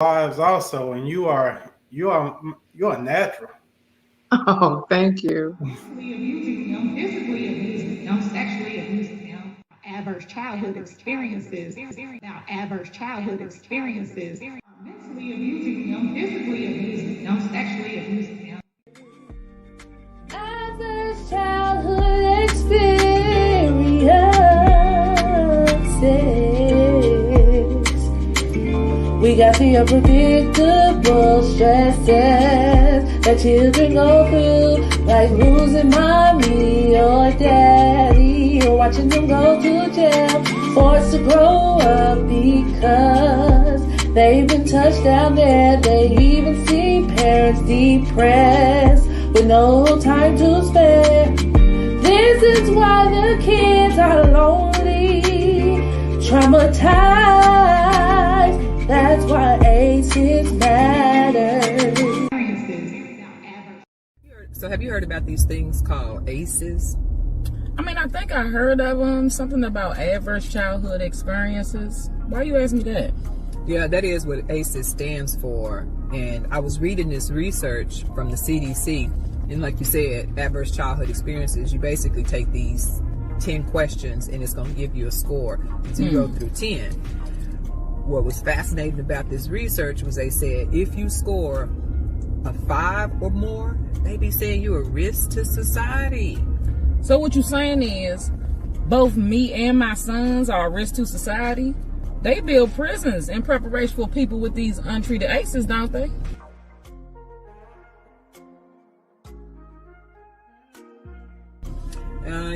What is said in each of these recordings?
lives also, and you're a natural. Oh, thank you. Abusing them, physically abusing them, sexually abusing them, adverse childhood experiences, mentally abusing them, physically abusing them, sexually abusing them. Adverse childhood experiences. We got the unpredictable stresses that children go through, like losing mommy or daddy, or watching them go to jail, forced to grow up because they've been touched down there. They even see parents depressed with no time to spare. This is why the kids are lonely, traumatized. That's why ACEs matter. So have you heard about these things called ACEs? I mean, I think I heard of them, something about adverse childhood experiences. Why you ask me that? Yeah, that is what ACEs stands for. And I was reading this research from the CDC. And like you said, adverse childhood experiences, you basically take these 10 questions and it's going to give you a score 0 through 10. What was fascinating about this research was they said if you score a 5 or more, they be saying you're a risk to society. So what you saying is, both me and my sons are a risk to society? They build prisons in preparation for people with these untreated ACEs, don't they?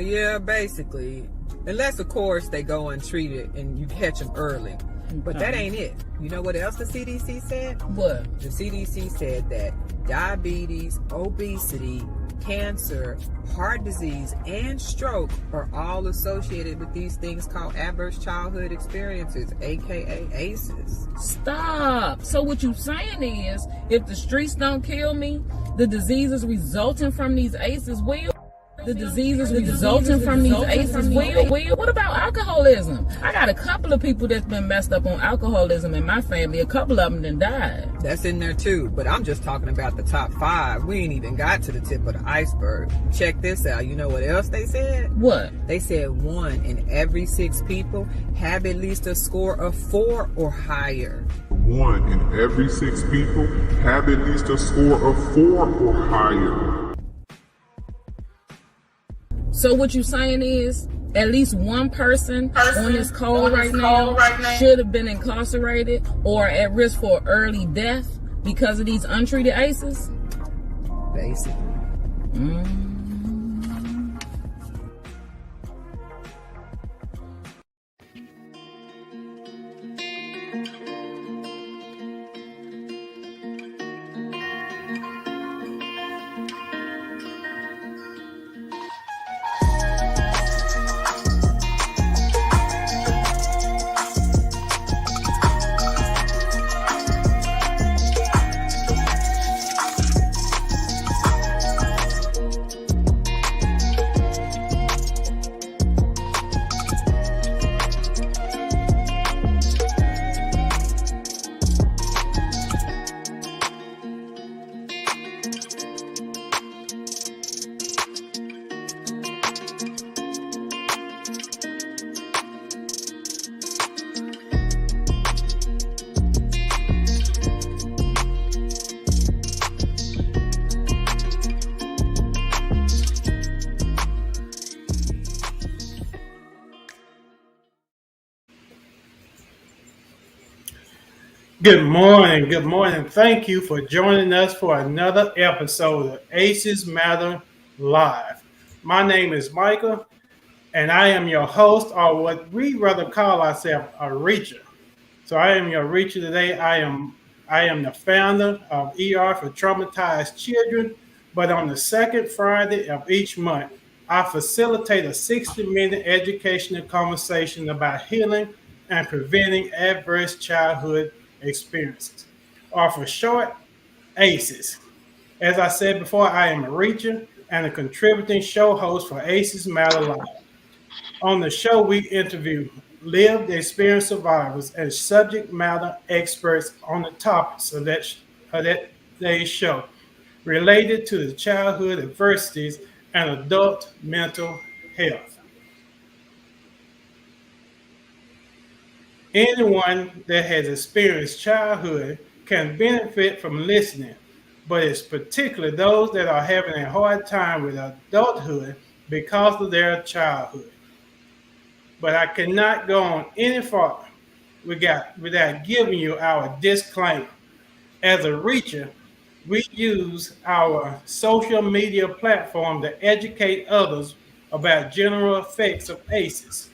Yeah, basically. Unless, of course, they go untreated and you catch them early. But that ain't it. You know what else the CDC said? What? The CDC said that diabetes, obesity, cancer, heart disease, and stroke are all associated with these things called adverse childhood experiences, aka ACEs. Stop. So what you saying is, if the streets don't kill me, the diseases resulting from these ACEs will? The diseases resulting from these ACEs will? What about alcoholism? I got a couple of people that's been messed up on alcoholism in my family. A couple of them done died. That's in there too, but I'm just talking about the top 5. We ain't even got to the tip of the iceberg. Check this out. You know what else they said? What? They said 1 in every 6 people have at least a score of 4 or higher. 1 in every 6 people have at least a score of 4 or higher. So what you saying is, at least one person on this call right now should have been incarcerated or at risk for early death because of these untreated ACEs? Basically. Good morning. Good morning. Thank you for joining us for another episode of ACEs Matter Live. My name is Michael, and I am your host, or what we rather call ourselves, a reacher. So I am your reacher today. I am the founder of ER for Traumatized Children, but on the second Friday of each month, I facilitate a 60-minute educational conversation about healing and preventing adverse childhood experiences, or for short, ACEs. As I said before, I am a reacher and a contributing show host for ACEs Matter Live. On the show, we interview lived experience survivors, and subject matter experts on the topics of that day's show related to the childhood adversities and adult mental health. Anyone that has experienced childhood can benefit from listening, but it's particularly those that are having a hard time with adulthood because of their childhood. But I cannot go on any further without giving you our disclaimer. As a reacher, we use our social media platform to educate others about general effects of ACEs.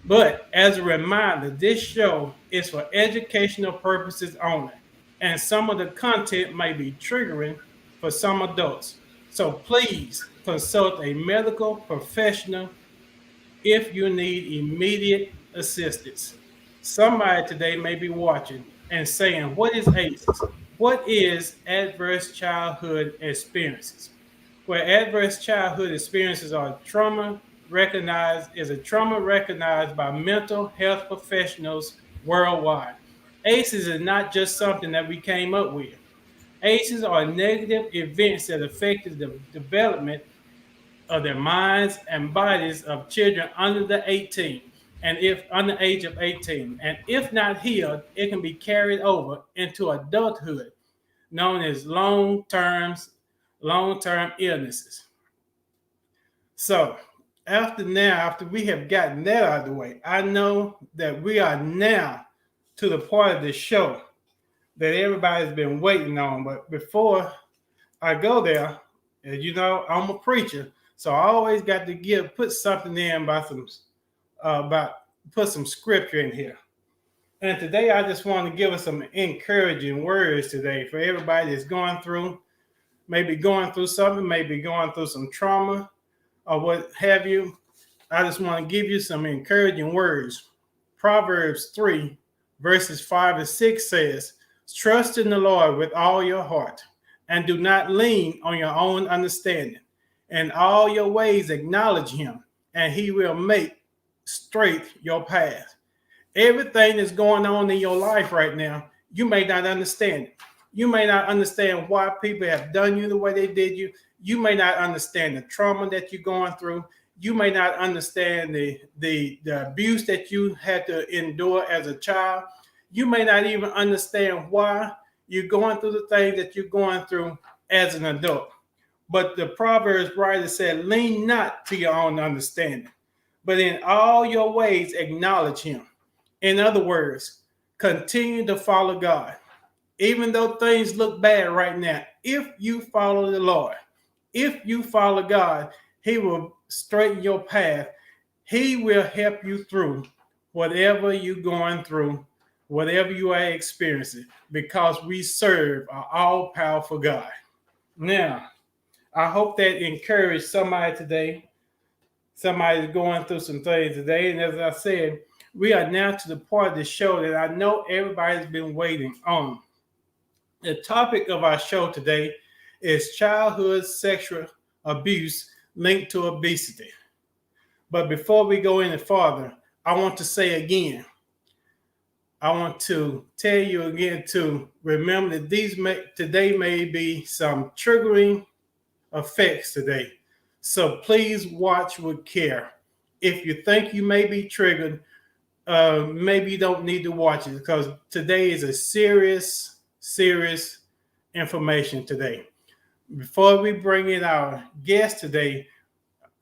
But as a reminder, this show is for educational purposes only, and some of the content may be triggering for some adults. So please consult a medical professional if you need immediate assistance. Somebody today may be watching and saying, what is ACEs? What is adverse childhood experiences? Where adverse childhood experiences are a trauma recognized by mental health professionals worldwide. ACEs is not just something that we came up with. ACEs are negative events that affected the development of their minds and bodies of children under the 18 and if under the age of 18. And if not healed, it can be carried over into adulthood, known as long-term illnesses. So after we have gotten that out of the way, I know that we are now to the part of the show that everybody's been waiting on. But before I go there, as you know, I'm a preacher, so I always got to put something in put some scripture in here. And today I just want to give us some encouraging words today for everybody that's maybe going through something, maybe going through some trauma or what have you. I just want to give you some encouraging words. Proverbs 3, verses 5 and 6 says, trust in the Lord with all your heart and do not lean on your own understanding. In all your ways acknowledge him, and he will make straight your path. Everything that's going on in your life right now, you may not understand it. You may not understand why people have done you the way they did you. You may not understand the trauma that you're going through. You may not understand the abuse that you had to endure as a child. You may not even understand why you're going through the things that you're going through as an adult. But the Proverbs writer said, lean not to your own understanding, but in all your ways acknowledge him. In other words, continue to follow God. Even though things look bad right now, if you follow the Lord, if you follow God, he will straighten your path. He will help you through whatever you're going through, whatever you are experiencing, because we serve an all-powerful God. Now, I hope that encouraged somebody today. Somebody's going through some things today. And as I said, we are now to the part of the show that I know everybody's been waiting on. The topic of our show today is childhood sexual abuse linked to obesity. But before we go any farther, I want to say again, I want to tell you again to remember that today may be some triggering effects today. So please watch with care. If you think you may be triggered, maybe you don't need to watch it, because today is a serious information today. Before we bring in our guest today,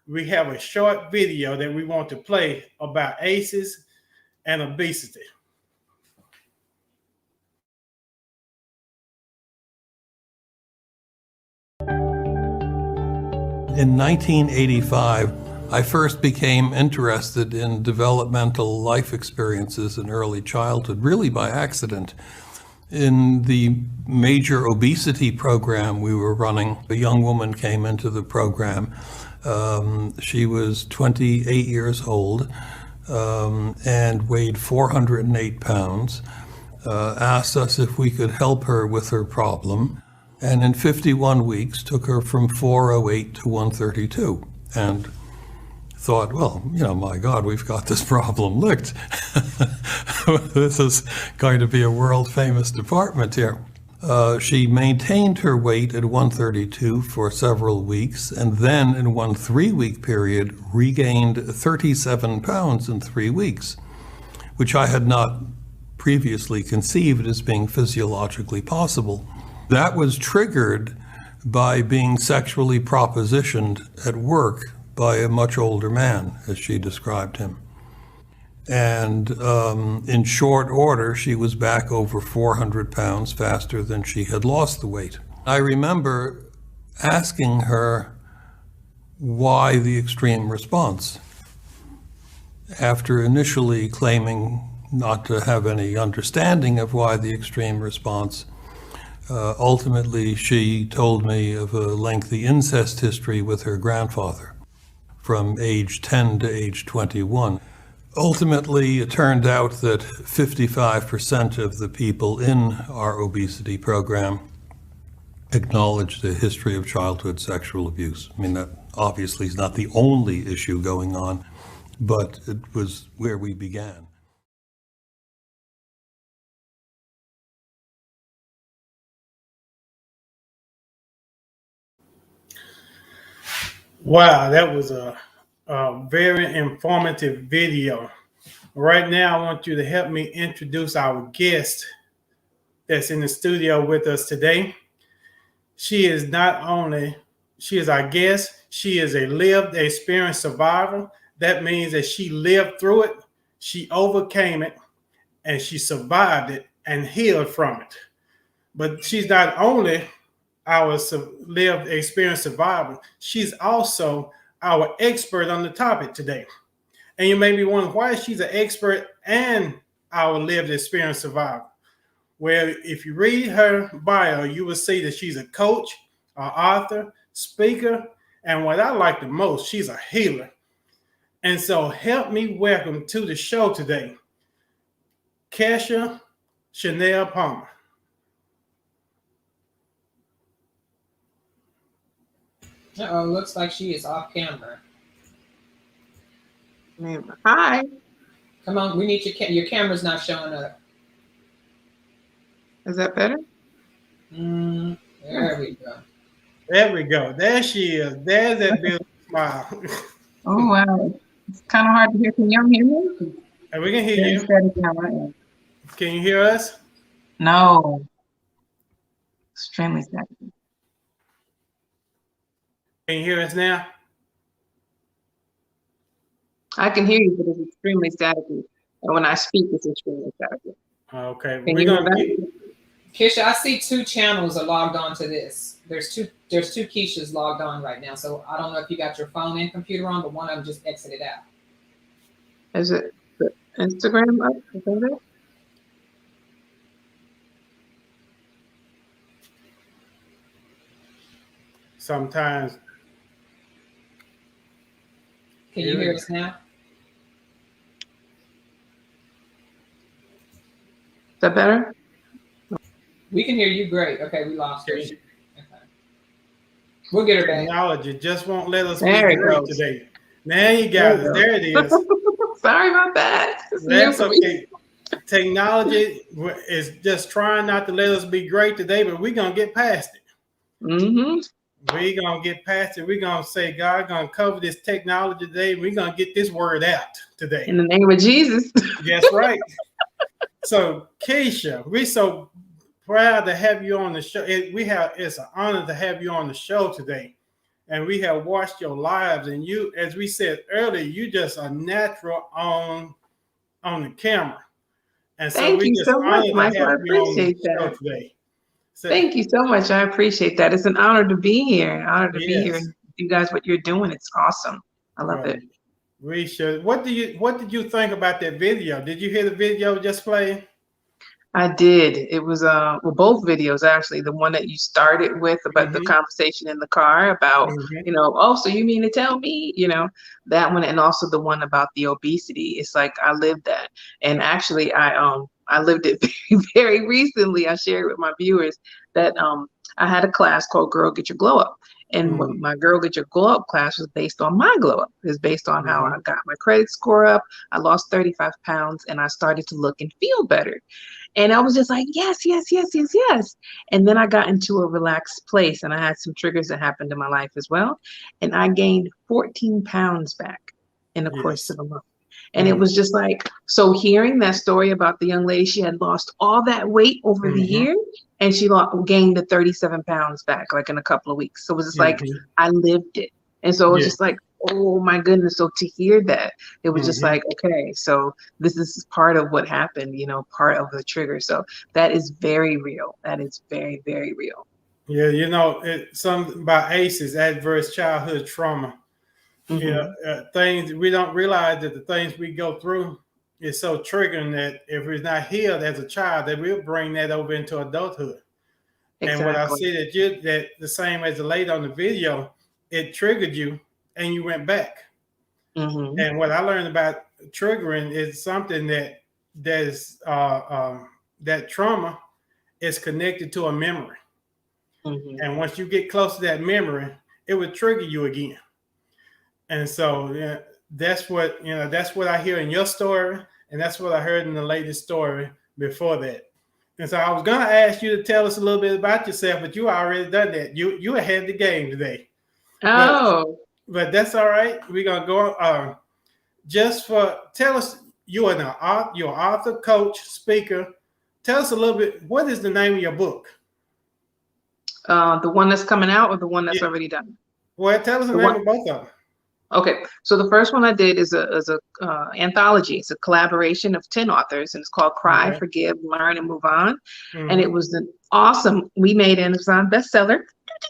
we have a short video that we want to play about ACEs and obesity. In 1985, I first became interested in developmental life experiences in early childhood, really by accident. In the major obesity program we were running, a young woman came into the program. She was 28 years old and weighed 408 pounds, asked us if we could help her with her problem, and in 51 weeks took her from 408 to 132. And thought, well, my God, we've got this problem licked. This is going to be a world famous department here. She maintained her weight at 132 for several weeks, and then in one 3-week period regained 37 pounds in 3 weeks, which I had not previously conceived as being physiologically possible. That was triggered by being sexually propositioned at work by a much older man, as she described him. And in short order, she was back over 400 pounds faster than she had lost the weight. I remember asking her why the extreme response, after initially claiming not to have any understanding of why the extreme response. Ultimately, she told me of a lengthy incest history with her grandfather from age 10 to age 21. Ultimately, it turned out that 55% of the people in our obesity program acknowledged a history of childhood sexual abuse. I mean, that obviously is not the only issue going on, but it was where we began. Wow, that was a very informative video. Right now, I want you to help me introduce our guest that's in the studio with us today. She is our guest, she is a lived experience survivor. That means that she lived through it, she overcame it, and she survived it and healed from it. But she's not only our lived experience survivor, she's also our expert on the topic today. And you may be wondering why she's an expert and our lived experience survivor. Well, if you read her bio, you will see that she's a coach, an author, speaker, and what I like the most, she's a healer. And so help me welcome to the show today, Kesha Chanel Palmer. Uh-oh, looks like she is off camera. Hi. Come on, we need your camera's not showing up. Is that better? There we go. There we go. There she is. There's that beautiful smile. Oh, wow. It's kind of hard to hear. Can y'all hear me? And we can hear you. Can you hear us? No. Extremely staticky. Can you hear us now? I can hear you, but it's extremely staticky. And when I speak, it's extremely staticky. Okay. We're gonna Kesha, I see 2 channels are logged on to this. There's two Keshas logged on right now. So I don't know if you got your phone and computer on, but one of them just exited out. Is it the Instagram up? Is that it? Sometimes. Can you hear us now? Is that better? We can hear you great. Okay, we lost her. Okay. We'll get her back. Technology just won't let us There be it great goes. today. Now you got it. There it is. Sorry about that. That's okay. Technology is just trying not to let us be great today, but we're going to get past it. Mm-hmm. We're going to get past it. We're going to say, God, going to cover this technology today. We're going to get this word out today. In the name of Jesus. That's right. So, Kesha, we're so proud to have you on the show. It's an honor to have you on the show today. And we have watched your lives. And you, as we said earlier, you just are natural on the camera. And so Thank you so much, Michael. I appreciate that. Today. So, thank you so much. I appreciate that. It's an honor to be here. An honor to be here and you guys what you're doing. It's awesome. I love it. We should. What did you think about that video? Did you hear the video just play? I did. It was both videos actually. The one that you started with about the conversation in the car about, oh, so you mean to tell me, that one, and also the one about the obesity. It's like I lived that. And actually I lived it very, very recently. I shared with my viewers that I had a class called Girl Get Your Glow Up. And what my Girl Get Your Glow Up class was based on my glow up. It's based on how I got my credit score up. I lost 35 pounds and I started to look and feel better. And I was just like, yes, yes, yes, yes, yes. And then I got into a relaxed place and I had some triggers that happened in my life as well. And I gained 14 pounds back in the course of a month. And it was just like, so hearing that story about the young lady, she had lost all that weight over the year and she gained the 37 pounds back like in a couple of weeks. So it was just like, I lived it. And so it was just like, oh my goodness. So to hear that, it was just like, okay, so this is part of what happened, you know, part of the trigger. So that is very real. That is very, very real. Yeah, you know, something about ACEs, adverse childhood trauma. Things we don't realize that the things we go through is so triggering that if it's not healed as a child, that we'll bring that over into adulthood. Exactly. And what I see that the same as the lady on the video, it triggered you and you went back. And what I learned about triggering is something that trauma is connected to a memory. And once you get close to that memory, it would trigger you again. And so that's what I hear in your story, and that's what I heard in the latest story before that. And so I was going to ask you to tell us a little bit about yourself, but you already done that. You ahead of the game today. Oh, but that's all right. We're gonna go. Tell us you're an author, coach, speaker. Tell us a little bit. What is the name of your book? The one that's coming out or the one that's already done? Well, tell us the name of both of them. Okay, so the first one I did is a anthology. It's a collaboration of 10 authors, and it's called Cry, Forgive, Learn, and Move On. And it was an awesome. We made Amazon bestseller.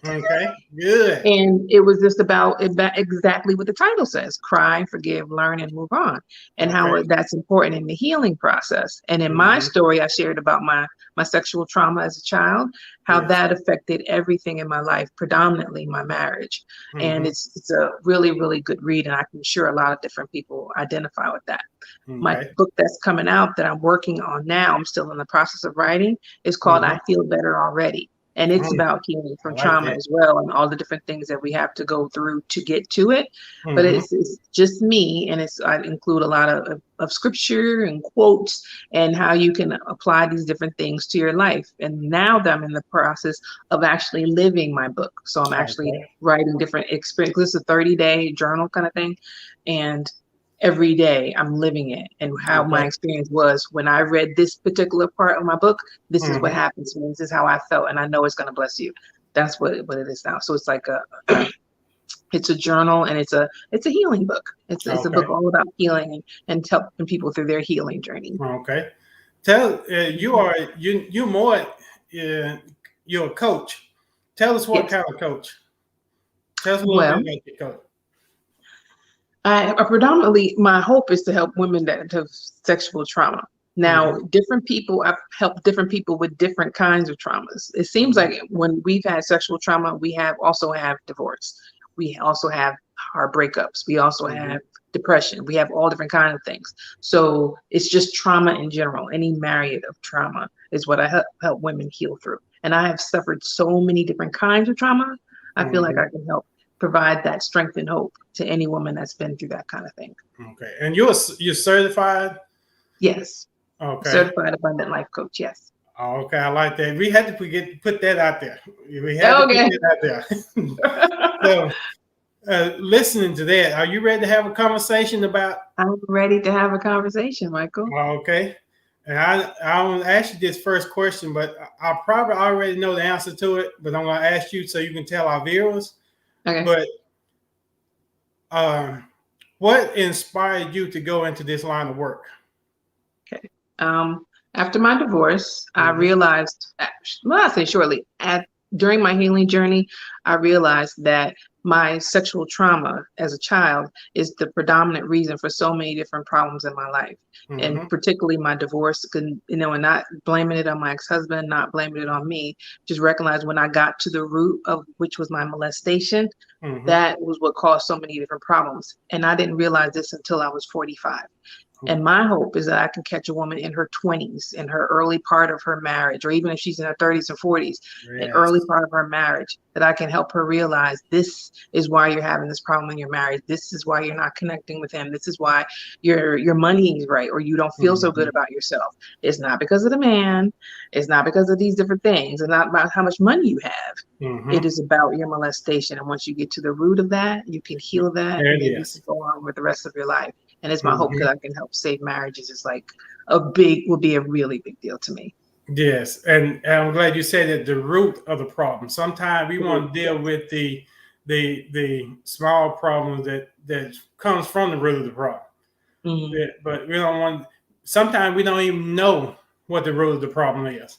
Okay, good. And it was just about exactly what the title says: cry, forgive, learn, and move on, and how that's important in the healing process. And in my story, I shared about my sexual trauma as a child, how that affected everything in my life, predominantly my marriage. And it's a really, really good read, and I'm sure a lot of different people identify with that. My book that's coming out that I'm working on now, I'm still in the process of writing, is called I Feel Better Already. And it's about healing from trauma as well, and all the different things that we have to go through to get to it. But it's just me, and I include a lot of scripture and quotes and how you can apply these different things to your life. And now that I'm in the process of actually living my book, so I'm actually writing different experiences. This is a 30-day journal kind of thing, and every day I'm living it, and how my experience was when I read this particular part of my book. This is what happens to me. This is how I felt, and I know it's going to bless you. That's what it is now. So it's like it's a journal, and it's a healing book. It's a book all about healing and helping people through their healing journey. Okay, tell you're a coach. Tell us what kind of coach. Tell us a little bit about your coach. I predominantly, my hope is to help women that have sexual trauma. Now, different people, I've helped different people with different kinds of traumas. It seems like when we've had sexual trauma, we also have divorce. We also have our breakups. We also have depression. We have all different kinds of things. So it's just trauma in general. Any myriad of trauma is what I help women heal through. And I have suffered so many different kinds of trauma. I feel like I can help provide that strength and hope to any woman that's been through that kind of thing. Okay. And you're certified? Yes. Okay. Certified abundant life coach. Yes. Okay. I like that. We had to put that out there. We had to put that out there. So listening to that, are you ready to have a conversation about? I'm ready to have a conversation, Michael. Okay. And I want to ask you this first question, but I probably already know the answer to it, but I'm going to ask you so you can tell our viewers. Okay. But what inspired you to go into this line of work? Okay. After my divorce, I realized, I say shortly, during my healing journey, I realized that my sexual trauma as a child is the predominant reason for so many different problems in my life. And particularly my divorce, and not blaming it on my ex-husband, not blaming it on me, just recognize when I got to the root of which was my molestation, that was what caused so many different problems. And I didn't realize this until I was 45. And my hope is that I can catch a woman in her 20s, in her early part of her marriage, or even if she's in her 30s and 40s, an early part of her marriage, that I can help her realize this is why you're having this problem in your marriage. This is why you're not connecting with him. This is why your money is right, or you don't feel so good about yourself. It's not because of the man. It's not because of these different things. It's not about how much money you have. It is about your molestation. And once you get to the root of that, you can heal that, and then you can go on with the rest of your life. And it's my hope that I can help save marriages. Is like would be a really big deal to me. Yes, and I'm glad you said that the root of the problem. Sometimes we want to deal with the small problems that comes from the root of the problem. But we don't want. Sometimes we don't even know what the root of the problem is.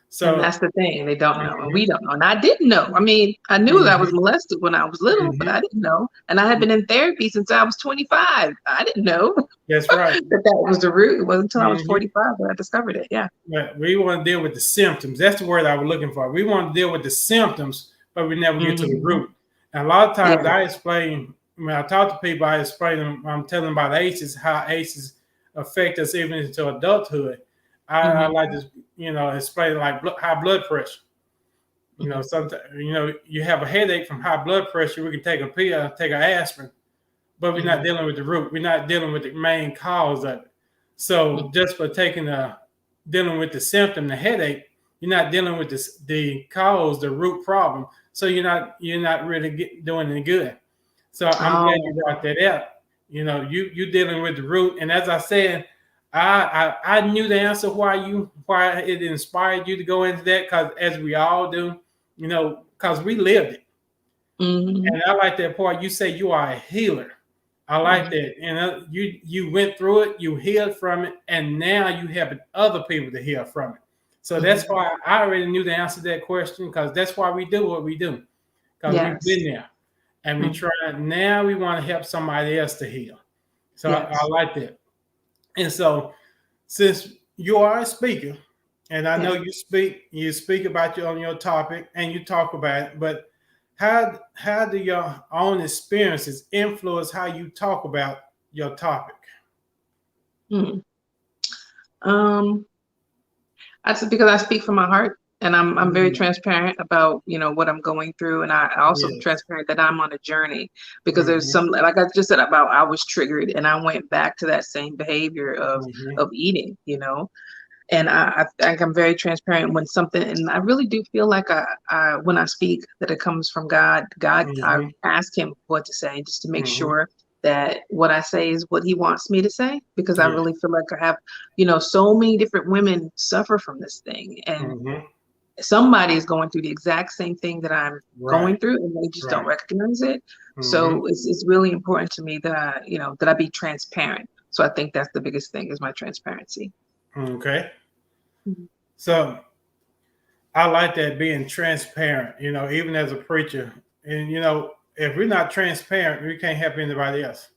So and that's the thing, they don't know, and we don't know. And I didn't know. I mean, I knew that I was molested when I was little, but I didn't know. And I had been in therapy since I was 25. I didn't know. That's right. that was the root. It wasn't until I was 45 that I discovered it. Yeah. But we want to deal with the symptoms. That's the word I was looking for. We want to deal with the symptoms, but we never get to the root. And a lot of times I explain, when I talk to people, I explain them, I'm telling them about ACEs, how ACEs affect us even into adulthood. I like to, explain like high blood pressure. Sometimes, you have a headache from high blood pressure. We can take a pill, take an aspirin, but we're not dealing with the root. We're not dealing with the main cause of it. So just for dealing with the symptom, the headache, you're not dealing with the cause, the root problem. So you're not really doing any good. So I'm glad you brought that up. You're dealing with the root, and as I said, I knew the answer why it inspired you to go into that, because as we all do, because we lived it. And I like that part. You say you are a healer. I like that. And you went through it, you healed from it, and now you have other people to heal from it. So that's why I already knew the answer to that question, because that's why we do what we do, because we've been there. And we try. Now we want to help somebody else to heal. So I like that. And so, since you are a speaker, and I know you speak about on your topic and you talk about it, but how do your own experiences influence how you talk about your topic? That's because I speak from my heart, and I'm very transparent about what I'm going through, and I also transparent that I'm on a journey, because there's some, like I just said about, I was triggered and I went back to that same behavior of eating, and I think I'm very transparent when something, and I really do feel like I when I speak that it comes from God. I ask him what to say, just to make sure that what I say is what he wants me to say, because I really feel like I have, so many different women suffer from this thing, and somebody is going through the exact same thing that I'm going through, and they just don't recognize it. So it's really important to me that that I be transparent. So I think that's the biggest thing, is my transparency. Okay. So I like that, being transparent, even as a preacher. And, if we're not transparent, we can't help anybody else.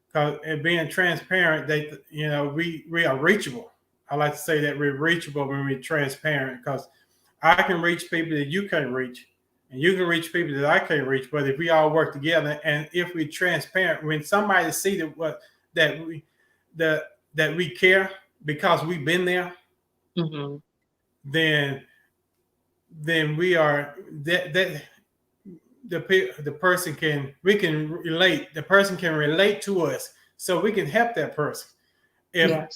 Because being transparent, we are reachable. I like to say that we're reachable when we're transparent, because I can reach people that you can't reach, and you can reach people that I can't reach. But if we all work together, and if we're transparent, when somebody see that we care because we've been there, then we are that the person can relate. The person can relate to us, so we can help that person. If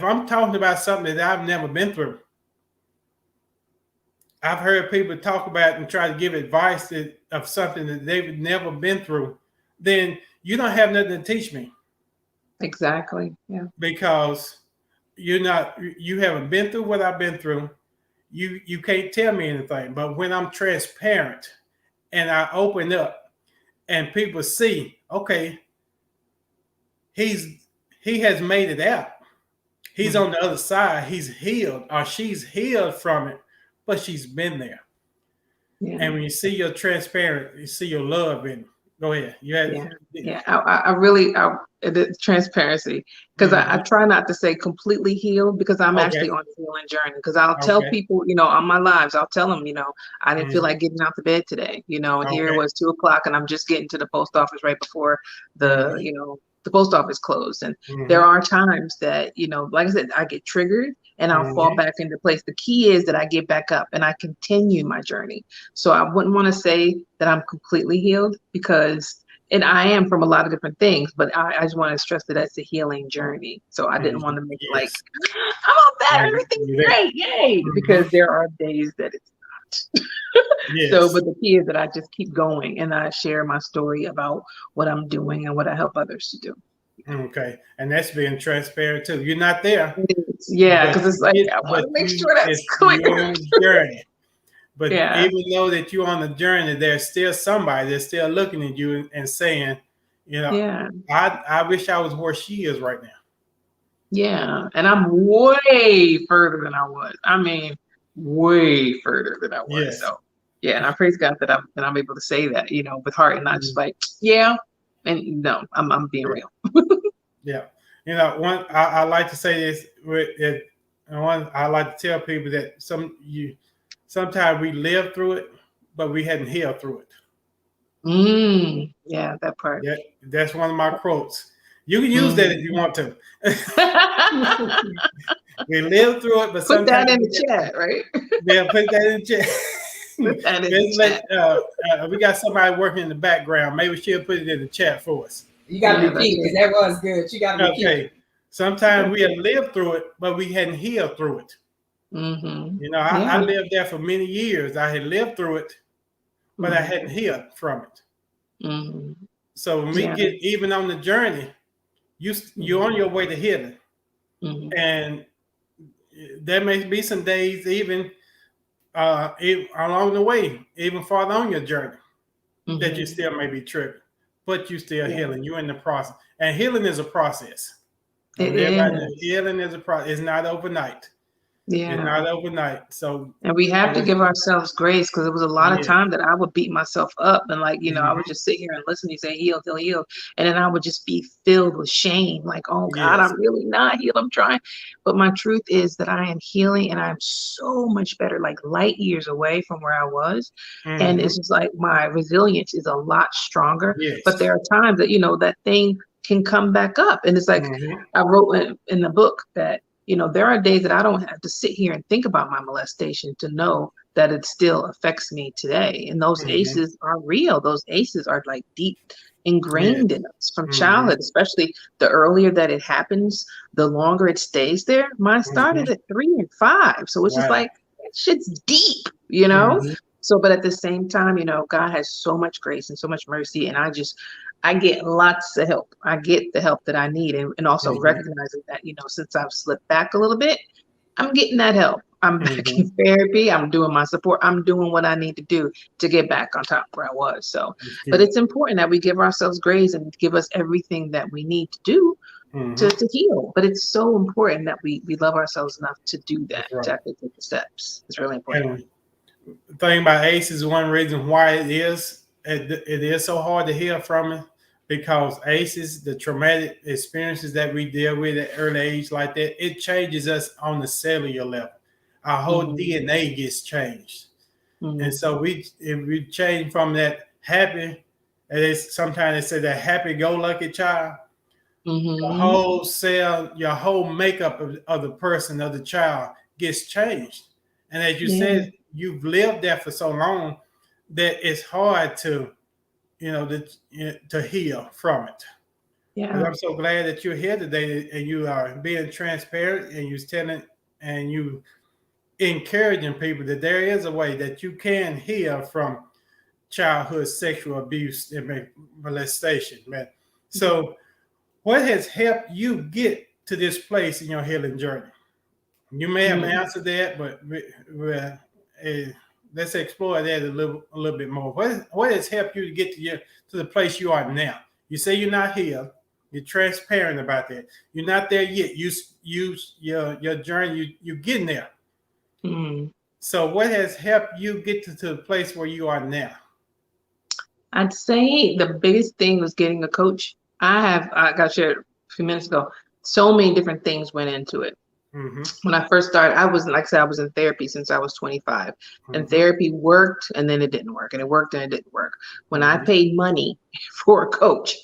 I'm talking about something that I've never been through, I've heard people talk about and try to give advice of something that they've never been through, then you don't have nothing to teach me. Exactly. Yeah. Because you haven't been through what I've been through. You can't tell me anything. But when I'm transparent and I open up and people see, okay, he has made it out. He's on the other side. He's healed, or she's healed from it, but she's been there. Yeah. And when you see your transparent, you see your love in it. Go ahead. I really the transparency, because I try not to say completely healed, because I'm actually on a healing journey. Because I'll tell people, on my lives, I'll tell them, I didn't feel like getting out the bed today, and here it was 2:00, and I'm just getting to the post office right before the the post office closed. And there are times that, like I said, I get triggered and I'll fall back into place. The key is that I get back up and I continue my journey. So I wouldn't want to say that I'm completely healed, because, and I am from a lot of different things, but I just want to stress that that's a healing journey. So I didn't want to make it like, I'm all better, everything's great, yay, because there are days that it's not. So, but the key is that I just keep going and I share my story about what I'm doing and what I help others to do. Okay, and that's being transparent too. You're not there. Yeah, because it's like, I want to make sure that's clear. You're on the journey. But even though that you're on the journey, there's still somebody that's still looking at you and saying, I wish I was where she is right now. Yeah, and I'm way further than I was. I mean, way further than I was. Yes. So yeah, and I praise God that I'm able to say that, with heart and not just like, and no, I'm being real. Yeah. I like to say this I like to tell people that sometimes we live through it, but we hadn't healed through it. Yeah, that part. That's one of my quotes. You can use that if you want to. We live through it, but put that in the chat, right? Yeah, put that in the chat. Put that in the chat. We got somebody working in the background. Maybe she'll put it in the chat for us. You got to repeat because that was good. You got to repeat. Okay. Sometimes we have lived through it, but we hadn't healed through it. I lived there for many years. I had lived through it, but I hadn't healed from it. So when we get even on the journey, you're on your way to healing. And there may be some days even along the way, even farther on your journey, that you still may be triggered, but you still healing. You're in the process. And healing is a process. Healing is a process. It's not overnight. Yeah. It's not overnight. So, and we have to give ourselves grace, because it was a lot of time that I would beat myself up and I would just sit here and listen. You say heal, heal, heal. And then I would just be filled with shame. Like, oh God, I'm really not healed. I'm trying. But my truth is that I am healing and I'm so much better, like light years away from where I was. And it's just like my resilience is a lot stronger. But there are times that, that thing can come back up. And it's like, I wrote in the book that, there are days that I don't have to sit here and think about my molestation to know that it still affects me today. And those ACEs are real. Those ACEs are like deep ingrained in us from childhood, especially the earlier that it happens, the longer it stays there. Mine started at 3 and 5. So it's just like, that shit's deep, So, but at the same time, God has so much grace and so much mercy. And I get lots of help. I get the help that I need. And also recognizing that, since I've slipped back a little bit, I'm getting that help. I'm back in therapy. I'm doing my support. I'm doing what I need to do to get back on top where I was. So, but it's important that we give ourselves grace and give us everything that we need to do to heal. But it's so important that we love ourselves enough to do that, to actually take the steps. It's really important. And the thing about ACE is one reason why it is so hard to heal from it, because ACEs, the traumatic experiences that we deal with at early age like that, it changes us on the cellular level. Our whole DNA gets changed. And so if we change from that happy, sometimes they say that happy-go-lucky child, the whole cell, your whole makeup of the person, of the child gets changed. And as you said, you've lived there for so long that it's hard to heal from it. And I'm so glad that you're here today and you are being transparent and you're telling and you encouraging people that there is a way that you can heal from childhood sexual abuse and molestation, man. So what has helped you get to this place in your healing journey? You may have answered that, but let's explore that a little bit more. What has helped you to get to the place you are now? You say you're not healed. You're transparent about that. You're not there yet. You use your journey. You're getting there. So what has helped you get to the place where you are now? I'd say the biggest thing was getting a coach. I got shared a few minutes ago. So many different things went into it. When I first started, I was in therapy since I was 25, and therapy worked and then it didn't work, and it worked and it didn't work. When I paid money for a coach,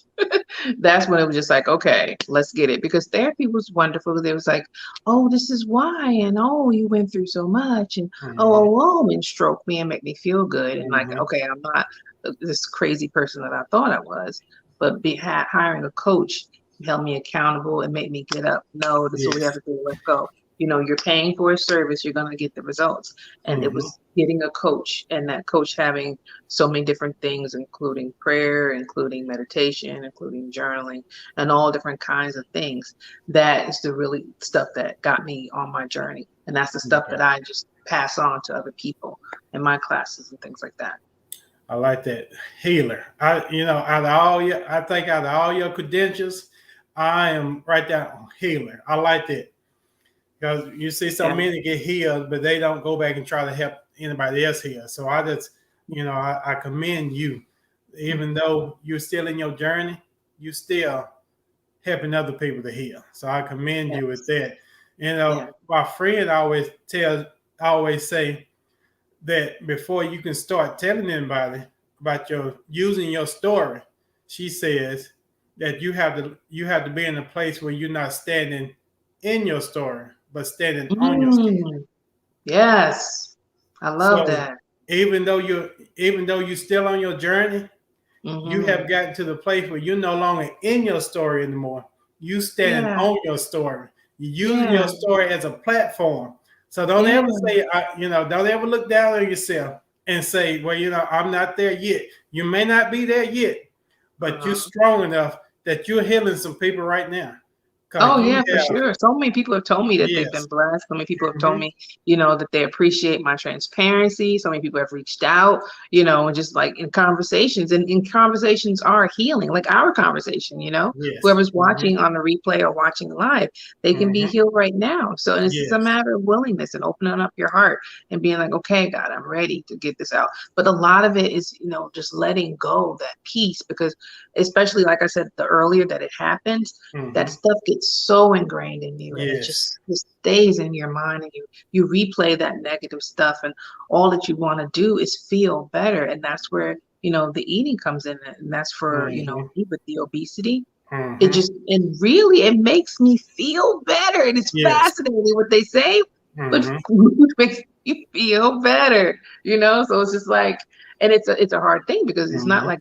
that's when it was just like, okay, let's get it. Because therapy was wonderful. They was like, oh, this is why, and oh, you went through so much, and and stroke me and make me feel good, and like, okay, I'm not this crazy person that I thought I was, but hiring a coach held me accountable and made me get up. No, this is what we have to do. Let's go. You know, you're paying for a service, you're going to get the results. And it was getting a coach, and that coach having so many different things, including prayer, including meditation, including journaling, and all different kinds of things. That is the really stuff that got me on my journey. And that's the stuff that I just pass on to other people in my classes and things like that. I like that. Healer. Out of all your credentials, I am right there on healer. I like that. Because you see so many get healed, but they don't go back and try to help anybody else heal. So I just, I commend you. Even though you're still in your journey, you still helping other people to heal. So I commend you with that. My friend always say that before you can start telling anybody about using your story, she says that you have to be in a place where you're not standing in your story, but standing on your story. Yes, I love that. Even though you're still on your journey, you have gotten to the place where you're no longer in your story anymore. You standing on your story. You're using your story as a platform. So don't ever say, don't ever look down on yourself and say, well, I'm not there yet. You may not be there yet, but you're strong enough that you're healing some people right now. Oh yeah, for sure. So many people have told me that they've been blessed. So many people have told me, that they appreciate my transparency. So many people have reached out, just like in conversations, and in conversations are healing, like our conversation, whoever's watching on the replay or watching live, they can be healed right now. So it's just a matter of willingness and opening up your heart and being like, okay, God, I'm ready to get this out. But a lot of it is, just letting go that peace, because especially like I said, the earlier that it happens, that stuff gets so ingrained in you, and it just stays in your mind, and you replay that negative stuff, and all that you want to do is feel better. And that's where the eating comes in, and that's for me with the obesity. It makes me feel better, and it's fascinating what they say, but food makes you feel better, so it's just like, and it's a hard thing, because it's not like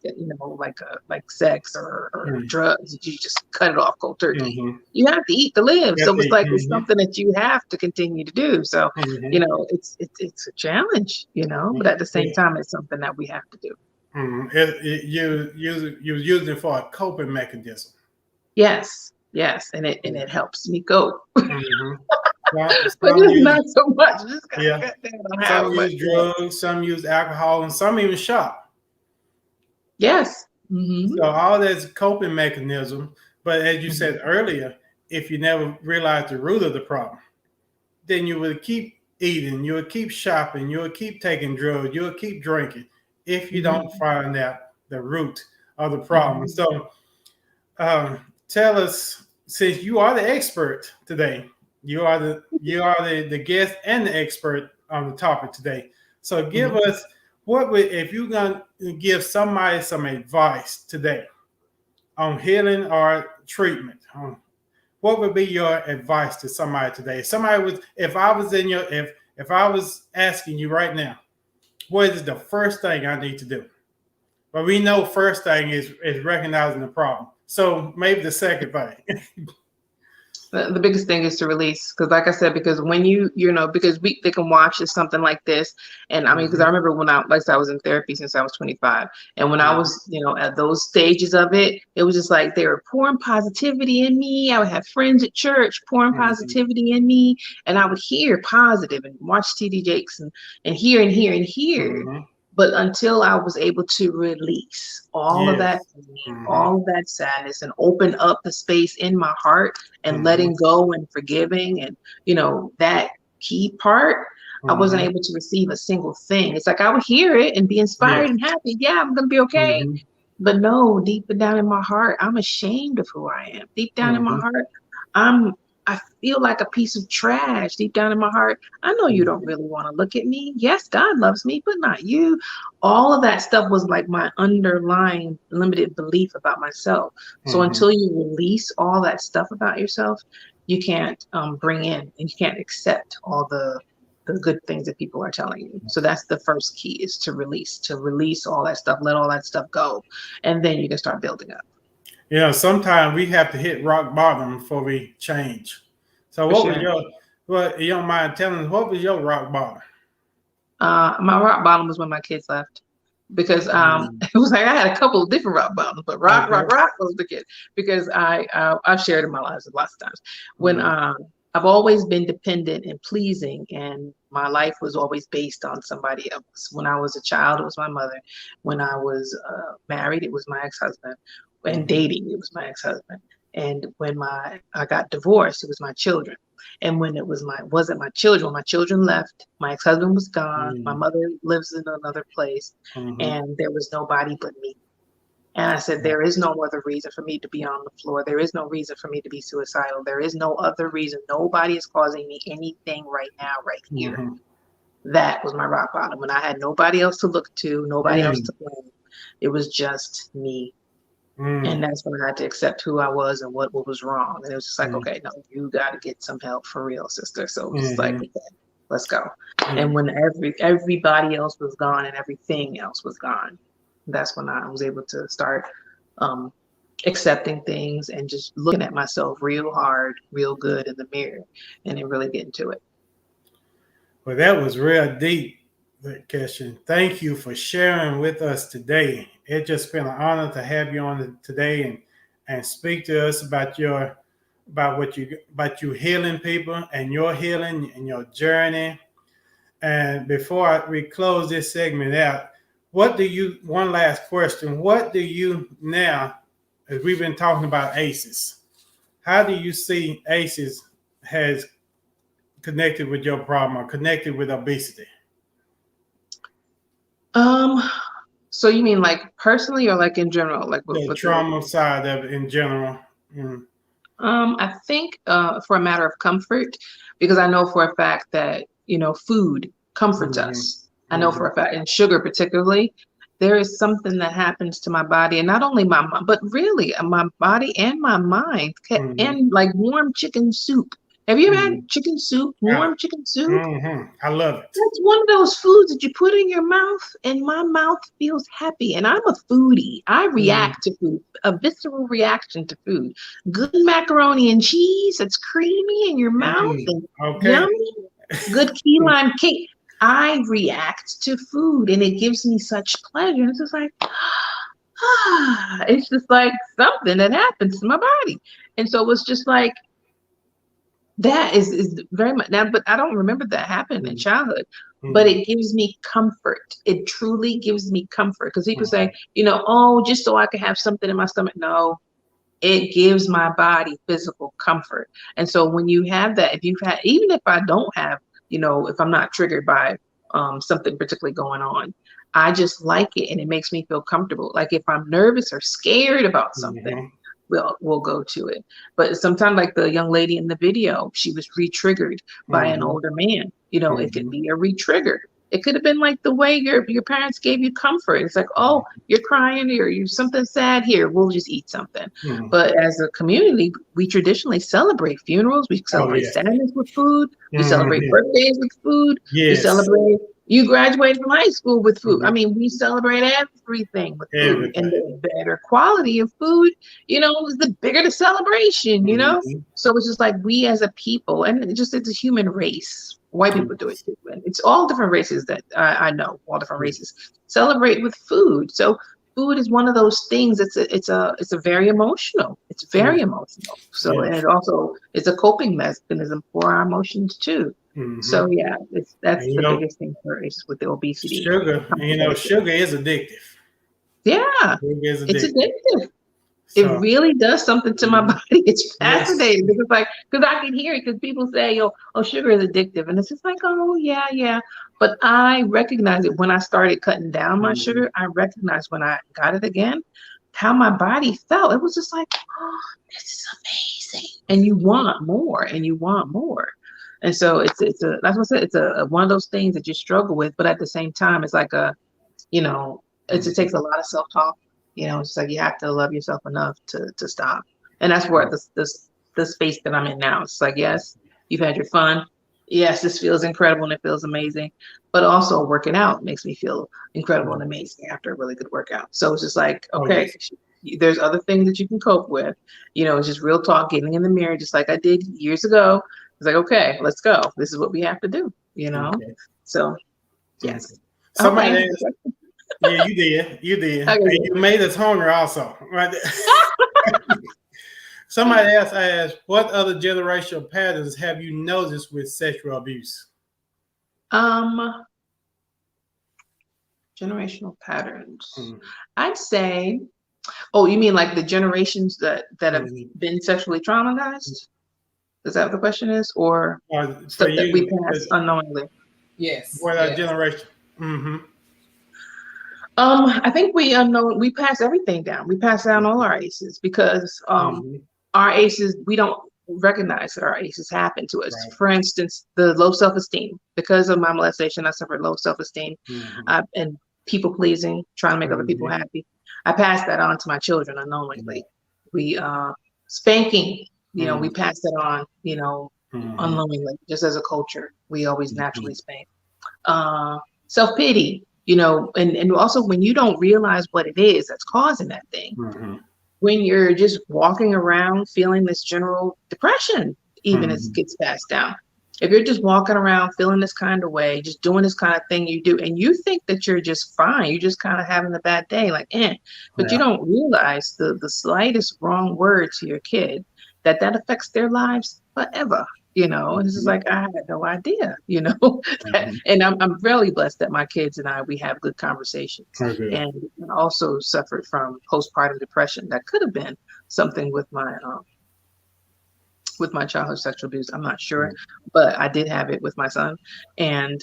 like sex or drugs. You just cut it off cold turkey. You have to eat to live. So it's like it's something that you have to continue to do. So it's a challenge, but at the same time, it's something that we have to do. You use it for a coping mechanism. Yes, and it helps me cope. But it's not so much. Just cut down on some use drugs, some use alcohol, and some even shop. Yes. So all that's coping mechanism. But as you said earlier, if you never realize the root of the problem, then you will keep eating, you will keep shopping, you will keep taking drugs, you will keep drinking if you don't find out the root of the problem. So tell us, since you are the expert today, you are the guest and the expert on the topic today. So give us if you're gonna give somebody some advice today on healing or treatment, what would be your advice to somebody today? If I was asking you right now, what is the first thing I need to do? Well, we know first thing is recognizing the problem. So maybe the second thing. The biggest thing is to release, because like I said, because when because they can watch something like this, and I mean, because I remember when I was in therapy since I was 25, and when I was at those stages of it, it was just like they were pouring positivity in me. I would have friends at church pouring positivity in me, and I would hear positive and watch TD Jakes and hear and hear and hear. But until I was able to release all of that pain, all of that sadness, and open up the space in my heart and letting go and forgiving, and that key part, I wasn't able to receive a single thing. It's like I would hear it and be inspired and happy. Yeah, I'm gonna be okay. But no, deep down in my heart, I'm ashamed of who I am. Deep down in my heart, I'm I feel like a piece of trash deep down in my heart. I know you don't really want to look at me. Yes, God loves me, but not you. All of that stuff was like my underlying limited belief about myself. So until you release all that stuff about yourself, you can't bring in and you can't accept all the good things that people are telling you. So that's the first key, is to release all that stuff, let all that stuff go, and then you can start building up. Sometimes we have to hit rock bottom before we change. So you don't mind telling us, what was your rock bottom? My rock bottom was when my kids left, because it was like I had a couple of different rock bottoms, but rock was the kid, because I've shared in my lives lots of times when I've always been dependent and pleasing, and my life was always based on somebody else. When I was a child, it was my mother. When I was married, it was my ex-husband. And dating, it was my ex-husband. And when I got divorced, it was my children. And when it wasn't my children, when my children left, my ex-husband was gone. My mother lives in another place, and there was nobody but me. And I said, there is no other reason for me to be on the floor. There is no reason for me to be suicidal. There is no other reason. Nobody is causing me anything right now, right here. That was my rock bottom. When I had nobody else to look to, nobody else to blame. It was just me. And that's when I had to accept who I was and what was wrong. And it was just like, okay, no, you got to get some help for real, sister. So it's like, okay, let's go. And when everybody else was gone and everything else was gone, that's when I was able to start accepting things and just looking at myself real hard, real good in the mirror, and then really getting to it. Well, that was real deep, Kesha. Thank you for sharing with us today. It's just been an honor to have you on today and speak to us about you healing people and your healing and your journey. And before we close this segment out, one last question, what do you now, as we've been talking about ACEs, how do you see ACEs has connected with your problem or connected with obesity? So you mean like personally or like in general? Like the trauma side of it in general? I think for a matter of comfort, because I know for a fact that, food comforts us. I know for a fact, and sugar particularly, there is something that happens to my body, and not only my mind, but really my body and my mind, and like warm chicken soup. Have you ever had chicken soup, warm chicken soup? I love it. That's one of those foods that you put in your mouth, and my mouth feels happy. And I'm a foodie. I react to food, a visceral reaction to food. Good macaroni and cheese that's creamy in your mouth and yummy. Good key lime cake. I react to food, and it gives me such pleasure. It's just like, it's just like something that happens to my body. And so it's just like, that is very much now, but I don't remember that happening in childhood, but it gives me comfort. It truly gives me comfort, because people say, just so I can have something in my stomach. No, it gives my body physical comfort. And so when you have that, even if I don't have, if I'm not triggered by something particularly going on, I just like it, and it makes me feel comfortable. Like if I'm nervous or scared about something, we'll go to it. But sometimes, like the young lady in the video, she was re-triggered by an older man. It could be a re-trigger. It could have been like the way your parents gave you comfort. It's like, oh, you're crying or you're something sad, here, we'll just eat something. But as a community, we traditionally celebrate funerals. We celebrate sadness with food. We celebrate birthdays with food. We celebrate you graduated from high school with food. I mean, we celebrate everything with food. And the better quality of food, is the bigger the celebration, So it's just like we as a people, and it's a human race. White people do it too. And it's all different races that I know, all different races celebrate with food. So food is one of those things. It's a very emotional. It's very emotional. So and it also is a coping mechanism for our emotions too. So that's the biggest thing for us with the obesity. Sugar, sugar is addictive. Yeah, it's addictive. So, it really does something to my body. It's fascinating because I can hear it, because people say, oh, sugar is addictive. And it's just like, oh, yeah. But I recognize it when I started cutting down my sugar. I recognized when I got it again, how my body felt. It was just like, oh, this is amazing. And you want more and you want more. And so it's a, that's what I said, it's a one of those things that you struggle with, but at the same time, it's like a, you know, it takes a lot of self-talk. You know, it's like you have to love yourself enough to stop. And that's where the space that I'm in now. It's like, yes, you've had your fun. Yes, this feels incredible and it feels amazing, but also working out makes me feel incredible and amazing after a really good workout. So it's just like, okay, there's other things that you can cope with. You know, it's just real talk, getting in the mirror, just like I did years ago. It's like, okay, let's go. This is what we have to do, you know? Okay. So, yes. Somebody asked, yeah, you did. Okay. And you made us hungry also, right? Somebody else asked, what other generational patterns have you noticed with sexual abuse? Generational patterns. I'd say, oh, you mean like the generations that have been sexually traumatized? Is that what the question is? Or stuff that we pass unknowingly? Yes. What our generation? I think we pass everything down. We pass down all our ACEs because our ACEs, we don't recognize that our ACEs happen to us. Right. For instance, the low self-esteem. Because of my molestation, I suffered low self-esteem and people pleasing, trying to make other people happy. I passed that on to my children unknowingly. We spanking, you know, we pass that on, you know, unknowingly, just as a culture. We always naturally spank. Self-pity, you know, and also when you don't realize what it is that's causing that thing. When you're just walking around feeling this general depression, even as it gets passed down. If you're just walking around feeling this kind of way, just doing this kind of thing you do, and you think that you're just fine, you're just kind of having a bad day, like, but you don't realize the slightest wrong word to your kid, that affects their lives forever. You know, and it's just like, I had no idea, you know, and I'm really blessed that my kids and we have good conversations and also suffered from postpartum depression. That could have been something with my childhood sexual abuse. I'm not sure, but I did have it with my son, and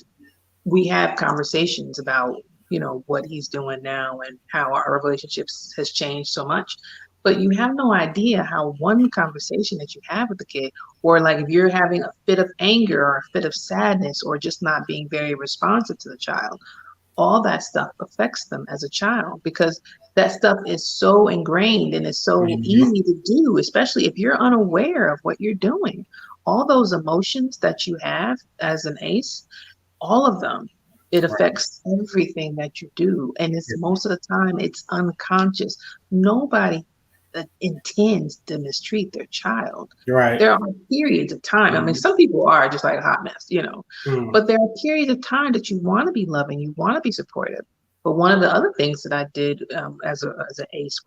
we have conversations about, you know, what he's doing now and how our relationships has changed so much. But you have no idea how one conversation that you have with the kid, or like if you're having a fit of anger or a fit of sadness or just not being very responsive to the child, all that stuff affects them as a child, because that stuff is so ingrained and it's so easy to do, especially if you're unaware of what you're doing. All those emotions that you have as an ACE, all of them, it affects everything that you do. And it's most of the time it's unconscious. Nobody intends to mistreat their child. There are periods of time. I mean, some people are just like a hot mess, you know, but there are periods of time that you want to be loving, you want to be supportive. But one of the other things that I did as an ACE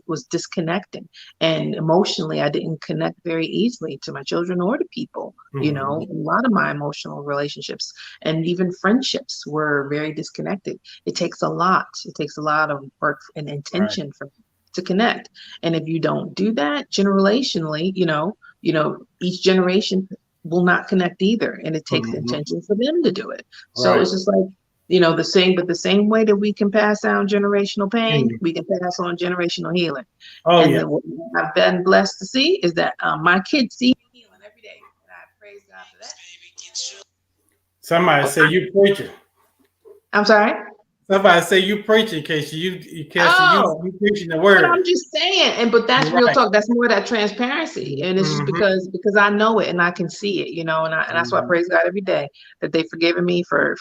was disconnecting, and emotionally I didn't connect very easily to my children or to people. You know, a lot of my emotional relationships and even friendships were very disconnected. It takes a lot. It takes a lot of work and intention to connect. And if you don't do that generationally, you know, each generation will not connect either. And it takes intention for them to do it. So it's just like, you know, the same way that we can pass down generational pain, we can pass on generational healing. And what I've been blessed to see is that my kids see healing every day. And I praise God for that. Somebody say you preaching. I'm sorry? Somebody say you preaching, Kesha. You preaching the word. But I'm just saying, but that's real talk. That's more that transparency, and it's just because I know it and I can see it, you know, and that's why I praise God every day that they've forgiven me for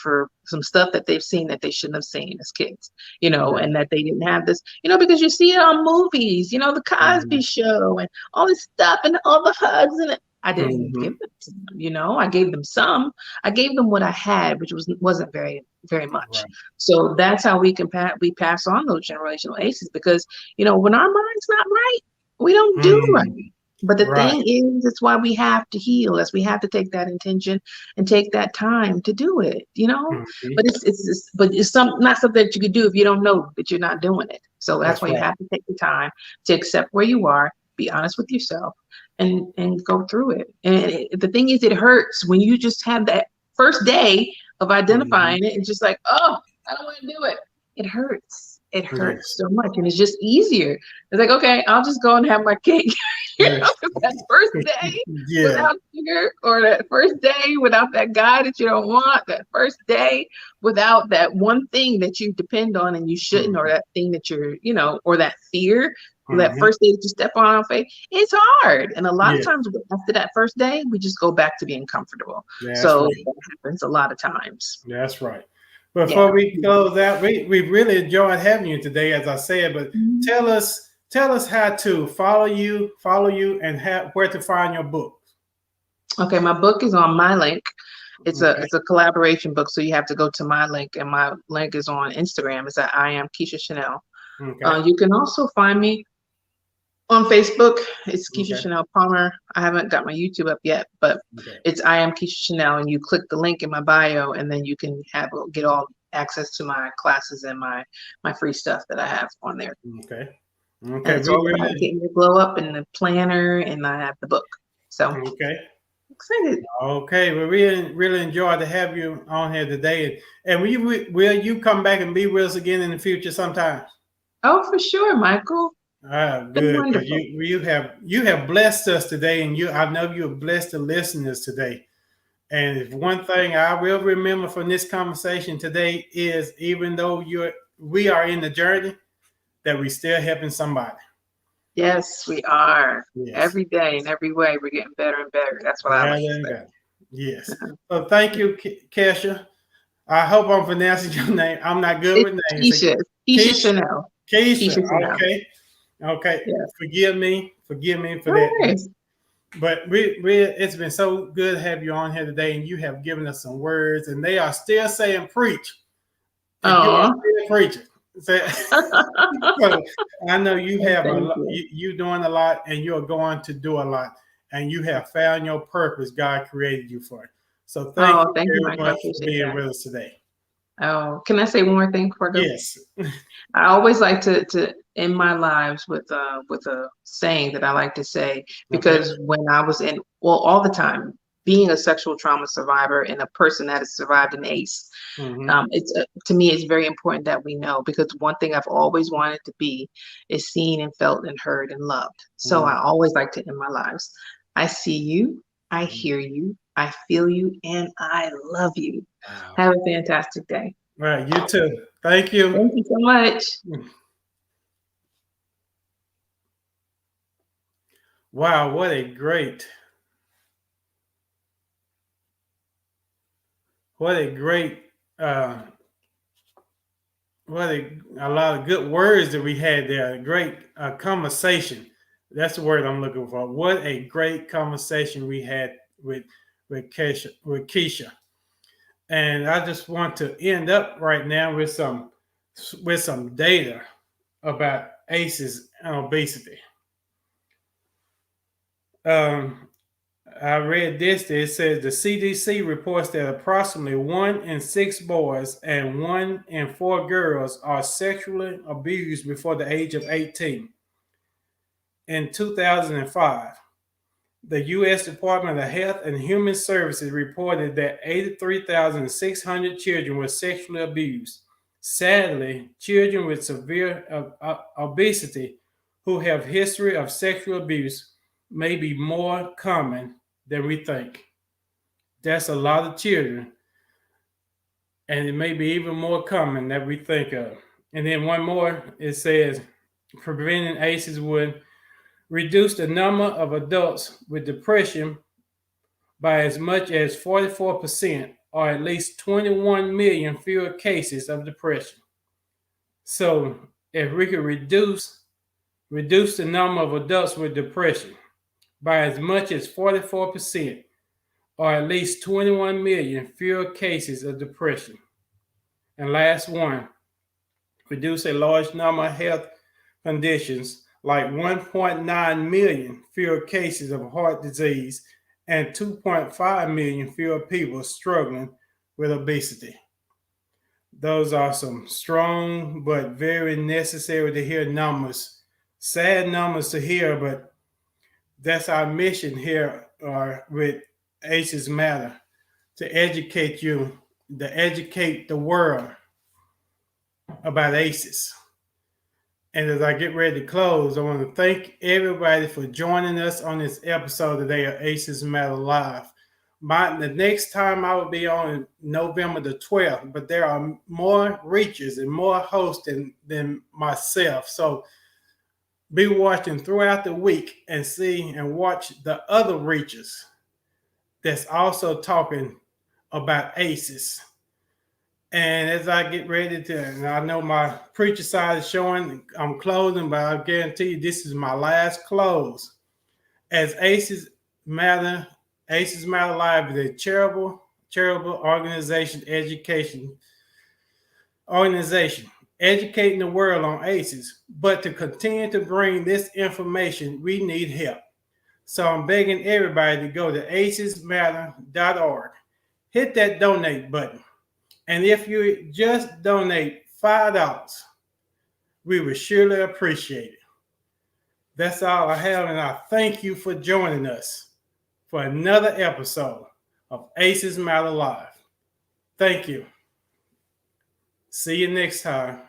some stuff that they've seen that they shouldn't have seen as kids, you know, and that they didn't have this, you know, because you see it on movies, you know, the Cosby Show and all this stuff and all the hugs and I didn't give it to them, you know. I gave them some. I gave them what I had, which wasn't very, very much. So that's how we pass on those generational ACEs, because, you know, when our mind's not right, we don't do right. But the thing is, it's why we have to heal. As we have to take that intention and take that time to do it, you know. But it's not something that you could do if you don't know that you're not doing it. So that's why you have to take the time to accept where you are, be honest with yourself, and go through it. And the thing is, it hurts when you just have that first day of identifying it and just like, oh, I don't want to do it. It hurts. it hurts so much, and it's just easier. It's like, okay, I'll just go and have my cake. That first day without sugar, or that first day without that guy that you don't want, that first day without that one thing that you depend on and you shouldn't, or that thing that you're, or that fear, or that first day that you step on faith, it's hard. And a lot of times after that first day, we just go back to being comfortable. So that happens a lot of times. That's right. Before we close out, we really enjoyed having you today, as I said, but tell us how to follow you, and where to find your book. Okay, my book is on my link. It's a collaboration book, so you have to go to my link, and my link is on Instagram. It's at I am Kesha Chanel. You can also find me on Facebook. It's Kesha Chanel Palmer. I haven't got my YouTube up yet, but it's I am Kesha Chanel, and you click the link in my bio, and then you can get all access to my classes and my free stuff that I have on there. Okay. And it's all about getting your glow up in the planner, and I have the book. So excited. Okay, well, we really enjoyed to have you on here today. And will you come back and be with us again in the future sometime? Oh, for sure, Michael. Good. You have blessed us today, and I know you have blessed the listeners today. And if one thing I will remember from this conversation today is, even though we are in the journey, that we still helping somebody. Yes, we are. Yes. Every day in every way, we're getting better and better. That's what I like to say. Yes. So thank you, Kesha. I hope I'm pronouncing your name. I'm not good with names. Kesha Chanel. Kesha. Okay. Yeah. Forgive me for that. But it's been so good to have you on here today, and you have given us some words, and they are still saying preach. You are still preaching. So I know you have you're doing a lot, and you're going to do a lot, and you have found your purpose God created you for. So thank you very much for being with us today. Oh, can I say one more thing before I go? Yes. I always like to end my lives with a saying that I like to say, because when I was all the time, being a sexual trauma survivor and a person that has survived an ACE, to me, it's very important that we know, because one thing I've always wanted to be is seen and felt and heard and loved. So I always like to end my lives. I see you, I hear you, I feel you, and I love you. Wow. Have a fantastic day. All right, you too. Thank you. Thank you so much. Wow, what a great a lot of good words that we had there. A great conversation. That's the word I'm looking for. What a great conversation we had with Kesha. And I just want to end up right now with some data about ACEs and obesity. I read this. It says the CDC reports that approximately 1 in 6 boys and 1 in 4 girls are sexually abused before the age of 18. In 2005, the U.S. Department of Health and Human Services reported that 83,600 children were sexually abused. Sadly, children with severe obesity who have history of sexual abuse may be more common than we think. That's a lot of children, and it may be even more common than we think of. And then one more, it says preventing ACEs would reduce the number of adults with depression by as much as 44%, or at least 21 million fewer cases of depression. So if we could reduce the number of adults with depression by as much as 44%, or at least 21 million fewer cases of depression. And last one, reduce a large number of health conditions like 1.9 million fewer cases of heart disease and 2.5 million fewer people struggling with obesity. Those are some strong but very necessary to hear numbers. Sad numbers to hear, but that's our mission here with ACEs Matter, to educate you, to educate the world about ACEs. And as I get ready to close, I want to thank everybody for joining us on this episode today of Aces Matter Live. The next time I will be on November the 12th, but there are more reachers and more hosts than myself. So be watching throughout the week and see and watch the other reachers that's also talking about ACEs. And as I get ready to, and I know my preacher side is showing, I'm closing, but I guarantee you this is my last close. As Aces Matter Live is a charitable organization, educating the world on ACEs. But to continue to bring this information, we need help. So I'm begging everybody to go to acesmatter.org. Hit that donate button. And if you just donate $5, we would surely appreciate it. That's all I have, and I thank you for joining us for another episode of Aces Matter Live. Thank you. See you next time.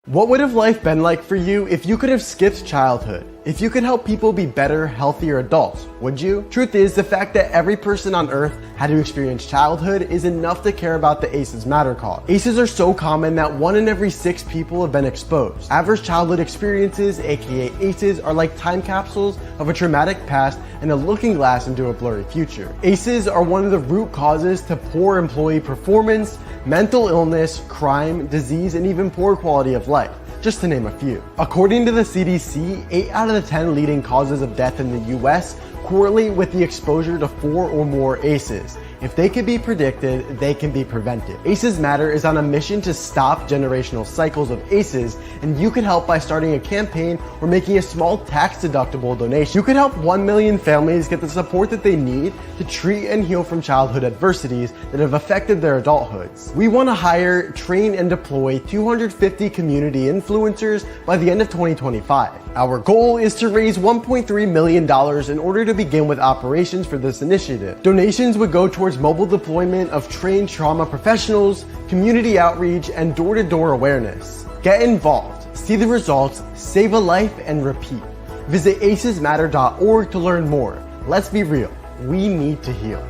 What would have life been like for you if you could have skipped childhood? If you could help people be better, healthier adults, would you? Truth is, the fact that every person on earth had to experience childhood is enough to care about the ACEs Matter cause. ACEs are so common that 1 in every 6 people have been exposed. Average childhood experiences, aka ACEs, are like time capsules of a traumatic past and a looking glass into a blurry future. ACEs are one of the root causes to poor employee performance, mental illness, crime, disease, and even poor quality of life, just to name a few. According to the CDC, 8 out of the 10 leading causes of death in the US correlate with the exposure to 4 or more ACEs. If they can be predicted, they can be prevented. ACEs Matter is on a mission to stop generational cycles of ACEs, and you can help by starting a campaign or making a small tax-deductible donation. You can help 1 million families get the support that they need to treat and heal from childhood adversities that have affected their adulthoods. We want to hire, train, and deploy 250 community influencers by the end of 2025. Our goal is to raise $1.3 million in order to begin with operations for this initiative. Donations would go towards mobile deployment of trained trauma professionals, community outreach, and door-to-door awareness. Get involved, see the results, save a life, and repeat. Visit acesmatter.org to learn more. Let's be real, we need to heal.